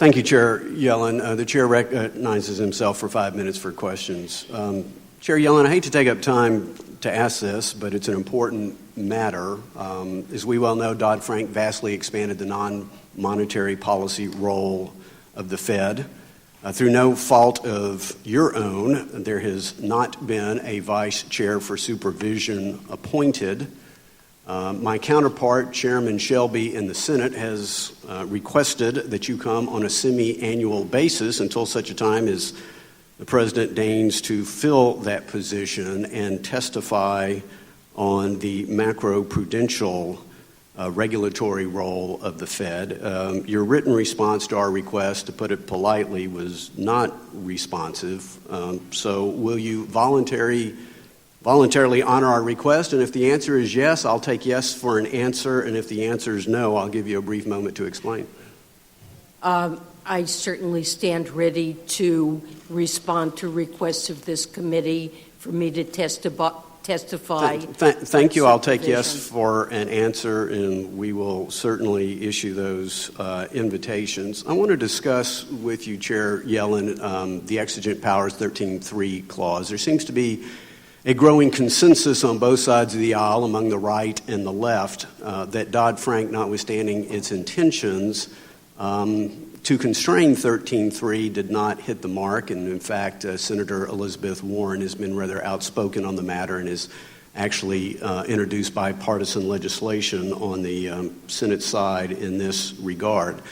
Thank you, Chair Yellen. The Chair recognizes himself for 5 minutes for questions. Chair Yellen, I hate to take up time to ask this, but it's an important matter. As we well know, Dodd-Frank vastly expanded the non-monetary policy role of the Fed. Through no fault of your own, there has not been a vice chair for supervision appointed. My counterpart, Chairman Shelby in the Senate, has requested that you come on a semi-annual basis until such a time as the President deigns to fill that position and testify on the macroprudential regulatory role of the Fed. Your written response to our request, to put it politely, was not responsive. So will you voluntarily honor our request? And if the answer is yes, I'll take yes for an answer. And if the answer is no, I'll give you a brief moment to explain. I certainly stand ready to respond to requests of this committee for me to testify. Thank you. I'll take yes for an answer, and we will certainly issue those invitations. I want to discuss with you, Chair Yellen, the Exigent Powers 13.3 clause. There seems to be a growing consensus on both sides of the aisle, among the right and the left, that Dodd-Frank, notwithstanding its intentions to constrain 13.3, did not hit the mark. And in fact, Senator Elizabeth Warren has been rather outspoken on the matter and has actually introduced bipartisan legislation on the Senate side in this regard.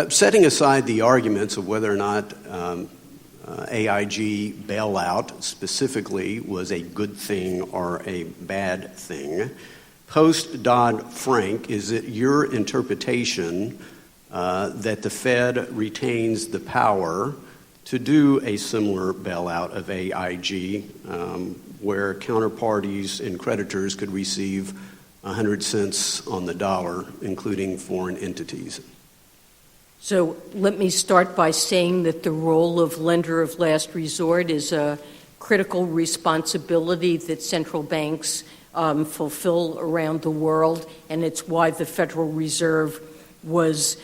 Setting aside the arguments of whether or not AIG bailout specifically was a good thing or a bad thing, post-Dodd-Frank, is it your interpretation that the Fed retains the power to do a similar bailout of AIG, where counterparties and creditors could receive 100 cents on the dollar, including foreign entities? So let me start by saying that the role of lender of last resort is a critical responsibility that central banks fulfill around the world, and it's why the Federal Reserve was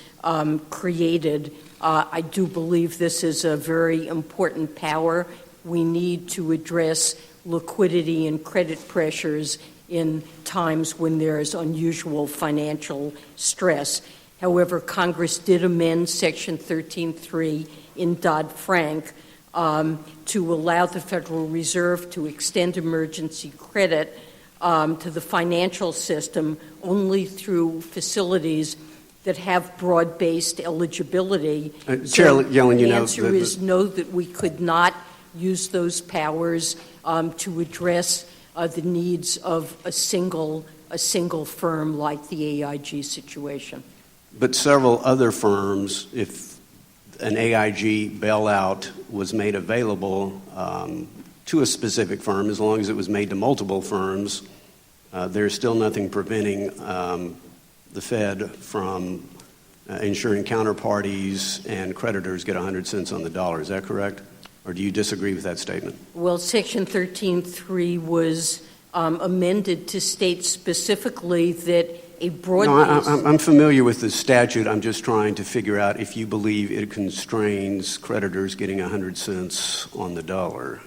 created. I do believe this is a very important power. We need to address liquidity and credit pressures in times when there is unusual financial stress. However, Congress did amend Section 13.3 in Dodd-Frank to allow the Federal Reserve to extend emergency credit to the financial system only through facilities that have broad-based eligibility. Chair Yellen, the answer is no, that we could not use those powers to address the needs of a single firm like the AIG situation. But several other firms, if an AIG bailout was made available to a specific firm, as long as it was made to multiple firms, there's still nothing preventing the Fed from ensuring counterparties and creditors get 100 cents on the dollar. Is that correct? Or do you disagree with that statement? Well, Section 13.3 was amended to state specifically that a broad-based... No, I'm familiar with the statute. I'm just trying to figure out if you believe it constrains creditors getting 100 cents on the dollar.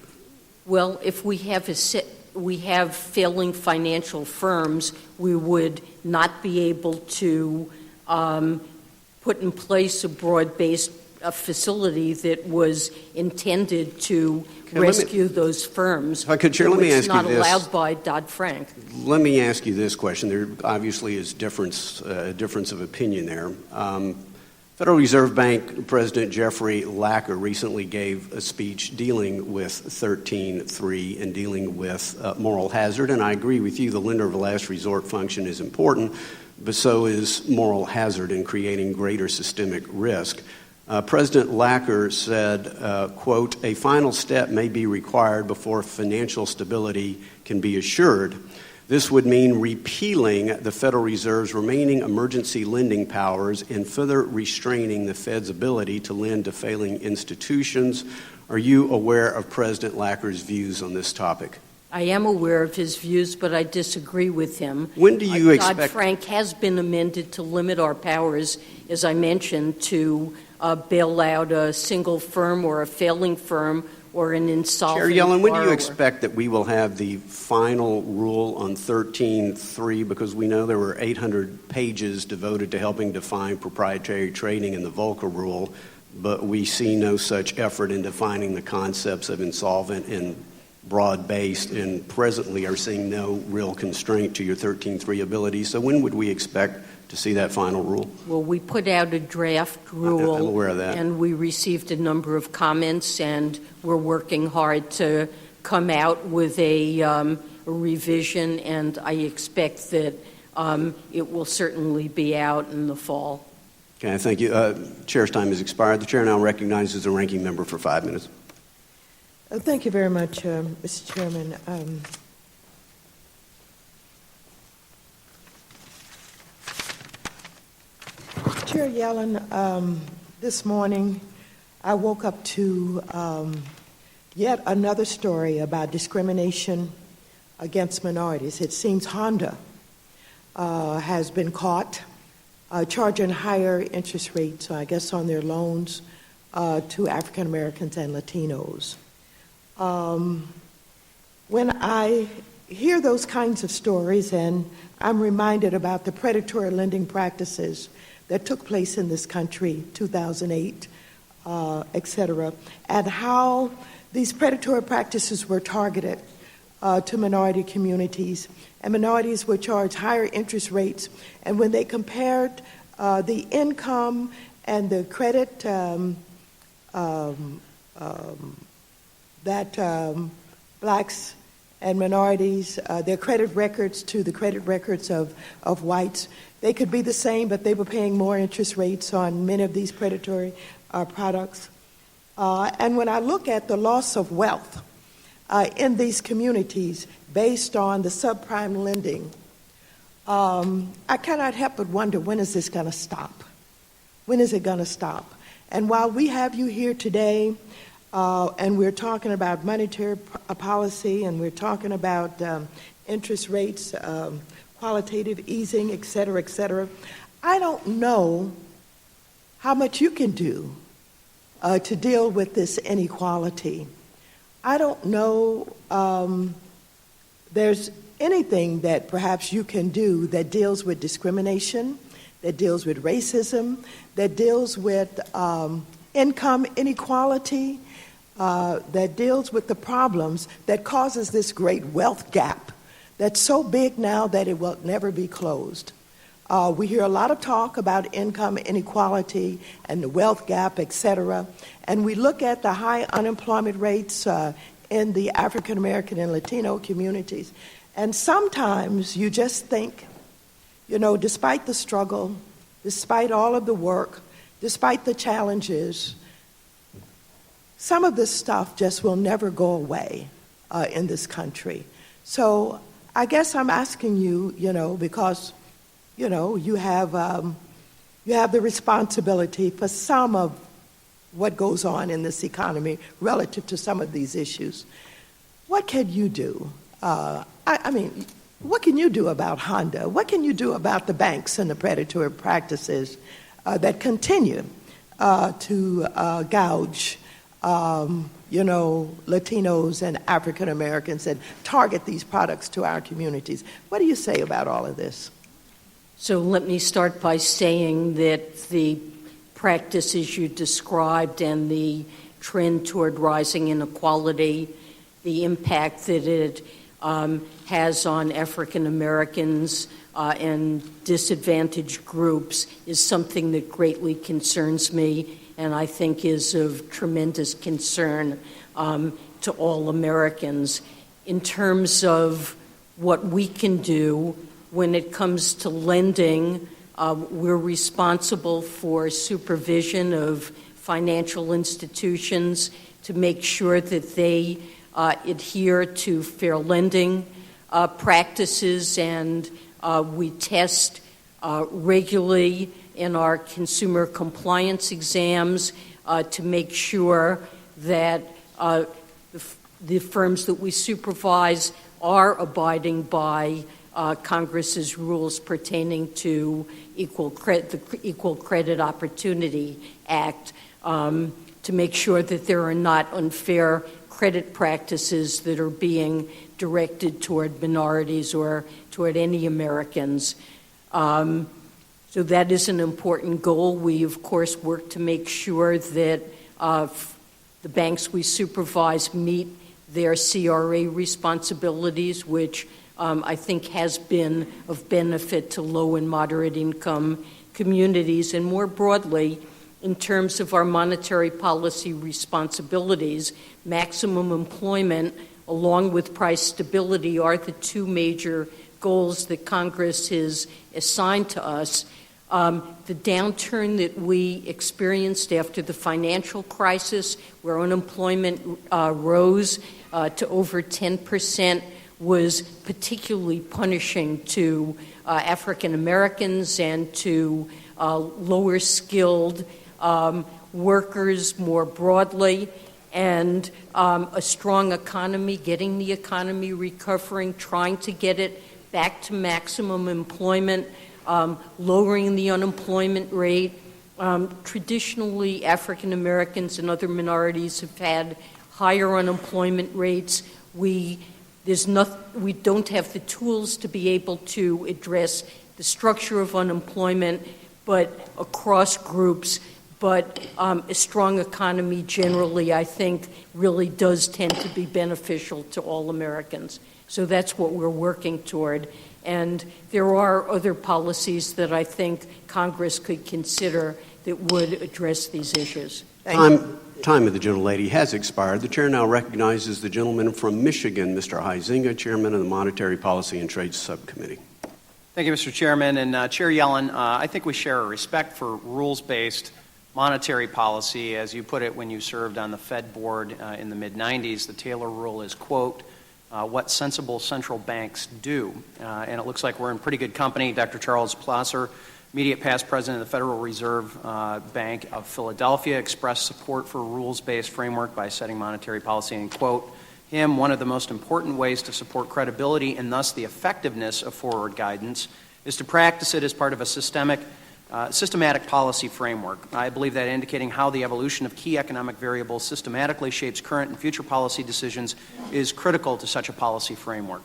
Well, if we have failing financial firms, we would not be able to put in place a broad-based facility that was intended to rescue those firms. If I could, Chair, let me ask you this. It's not allowed by Dodd-Frank. Let me ask you this question. There obviously is a difference of opinion there. Federal Reserve Bank President Jeffrey Lacker recently gave a speech dealing with 13.3 and dealing with moral hazard, and I agree with you, the lender of last resort function is important, but so is moral hazard in creating greater systemic risk. President Lacker said, quote, "A final step may be required before financial stability can be assured. This would mean repealing the Federal Reserve's remaining emergency lending powers and further restraining the Fed's ability to lend to failing institutions." Are you aware of President Lacker's views on this topic? I am aware of his views, but I disagree with him. When do you expect... Dodd-Frank has been amended to limit our powers, as I mentioned, to bail out a single firm or a failing firm or an insolvent Chair Yellen, when do you borrower. expect that we will have the final rule on 13.3? Because we know there were 800 pages devoted to helping define proprietary trading in the Volcker rule, but we see no such effort in defining the concepts of insolvent and broad-based, and presently are seeing no real constraint to your 13.3 ability. So when would we expect to see that final rule? Well, we put out a draft rule. I'm aware of that. And we received a number of comments, and we're working hard to come out with a revision, and I expect that it will certainly be out in the fall. Okay, thank you. Chair's time has expired. The chair now recognizes the ranking member for 5 minutes. Thank you very much, Mr. Chairman. Chair Yellen, this morning I woke up to yet another story about discrimination against minorities. It seems Honda has been caught charging higher interest rates, I guess, on their loans to African Americans and Latinos. When I hear those kinds of stories, and I'm reminded about the predatory lending practices that took place in this country, 2008, et cetera, and how these predatory practices were targeted to minority communities, and minorities were charged higher interest rates. And when they compared the income and the credit that blacks and minorities, their credit records to the credit records of whites, they could be the same, but they were paying more interest rates on many of these predatory products. And when I look at the loss of wealth in these communities based on the subprime lending, I cannot help but wonder, when is this going to stop? When is it going to stop? And while we have you here today, and we're talking about monetary policy, and we're talking about interest rates, qualitative easing, et cetera, I don't know how much you can do to deal with this inequality. I don't know there's anything that perhaps you can do that deals with discrimination, that deals with racism, that deals with income inequality, that deals with the problems that causes this great wealth gap that's so big now that it will never be closed. We hear a lot of talk about income inequality and the wealth gap, et cetera, and we look at the high unemployment rates in the African American and Latino communities, and sometimes you just think, you know, despite the struggle, despite all of the work, despite the challenges, some of this stuff just will never go away in this country. So I guess I'm asking you, because, you have the responsibility for some of what goes on in this economy relative to some of these issues. What can you do? What can you do about Honda? What can you do about the banks and the predatory practices that continue to gouge Latinos and African Americans and target these products to our communities? What do you say about all of this? So let me start by saying that the practices you described and the trend toward rising inequality, the impact that it has on African Americans and disadvantaged groups is something that greatly concerns me, and I think is of tremendous concern to all Americans. In terms of what we can do when it comes to lending, we're responsible for supervision of financial institutions to make sure that they adhere to fair lending practices, and we test regularly in our consumer compliance exams to make sure that the firms that we supervise are abiding by Congress's rules pertaining to the Equal Credit Opportunity Act to make sure that there are not unfair credit practices that are being directed toward minorities or toward any Americans. So that is an important goal. We, of course, work to make sure that the banks we supervise meet their CRA responsibilities, which I think has been of benefit to low and moderate income communities. And more broadly, in terms of our monetary policy responsibilities, maximum employment along with price stability are the two major goals that Congress has assigned to us. The downturn that we experienced after the financial crisis, where unemployment rose to over 10%, was particularly punishing to African Americans and to lower skilled workers more broadly. And a strong economy, getting the economy recovering, trying to get it back to maximum employment, lowering the unemployment rate. Traditionally, African Americans and other minorities have had higher unemployment rates. We don't have the tools to be able to address the structure of unemployment, but across groups. But a strong economy generally, I think, really does tend to be beneficial to all Americans. So that's what we're working toward. And there are other policies that I think Congress could consider that would address these issues. Time of the gentlelady has expired. The chair now recognizes the gentleman from Michigan, Mr. Huizinga, chairman of the Monetary Policy and Trade Subcommittee. Thank you, Mr. Chairman. And Chair Yellen, I think we share a respect for rules-based monetary policy. As you put it when you served on the Fed board in the mid-'90s, the Taylor rule is, quote, what sensible central banks do. And it looks like we're in pretty good company. Dr. Charles Plosser, immediate past president of the Federal Reserve Bank of Philadelphia, expressed support for a rules-based framework by setting monetary policy, and, quote, him, one of the most important ways to support credibility and thus the effectiveness of forward guidance is to practice it as part of a systematic policy framework. I believe that indicating how the evolution of key economic variables systematically shapes current and future policy decisions is critical to such a policy framework.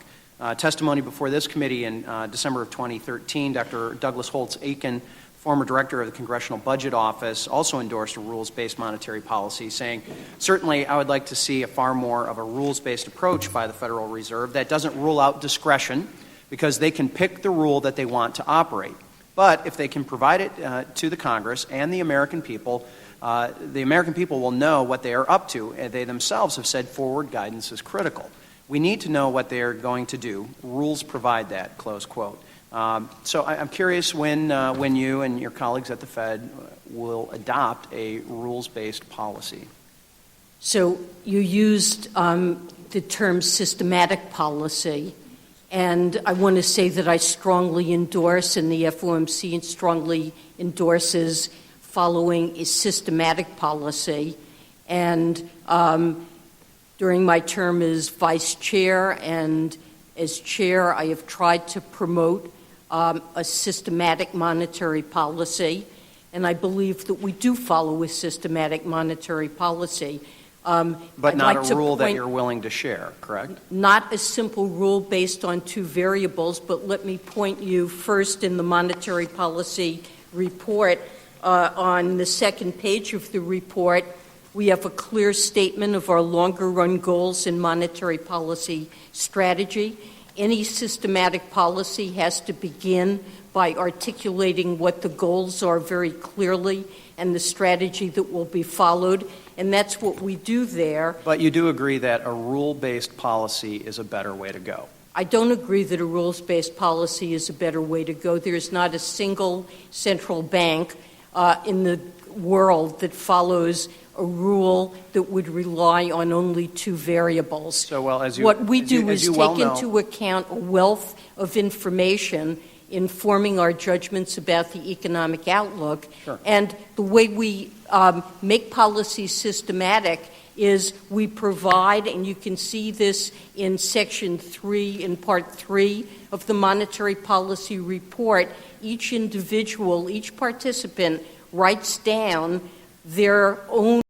Testimony before this committee in December of 2013, Dr. Douglas Holtz-Aiken, former director of the Congressional Budget Office, also endorsed a rules-based monetary policy, saying, certainly I would like to see a far more of a rules-based approach by the Federal Reserve that doesn't rule out discretion, because they can pick the rule that they want to operate. But if they can provide it to the Congress and the American people will know what they are up to. And they themselves have said forward guidance is critical. We need to know what they are going to do. Rules provide that, close quote. So I'm curious when you and your colleagues at the Fed will adopt a rules-based policy. So you used the term systematic policy. And I want to say that I strongly endorse, and the FOMC strongly endorses, following a systematic policy. And during my term as vice chair and as chair, I have tried to promote a systematic monetary policy. And I believe that we do follow a systematic monetary policy. But not a rule that you're willing to share, correct? Not a simple rule based on two variables, but let me point you first in the monetary policy report. On the second page of the report, we have a clear statement of our longer-run goals in monetary policy strategy. Any systematic policy has to begin by articulating what the goals are very clearly and the strategy that will be followed. And that's what we do there. But you do agree that a rule-based policy is a better way to go? I don't agree that a rules-based policy is a better way to go. There's not a single central bank in the world that follows a rule that would rely on only two variables. So, well, what we do is take into account a wealth of information informing our judgments about the economic outlook. Sure. And the way we make policy systematic is we provide, and you can see this in Section 3, in Part 3 of the Monetary Policy Report, each individual, each participant writes down their own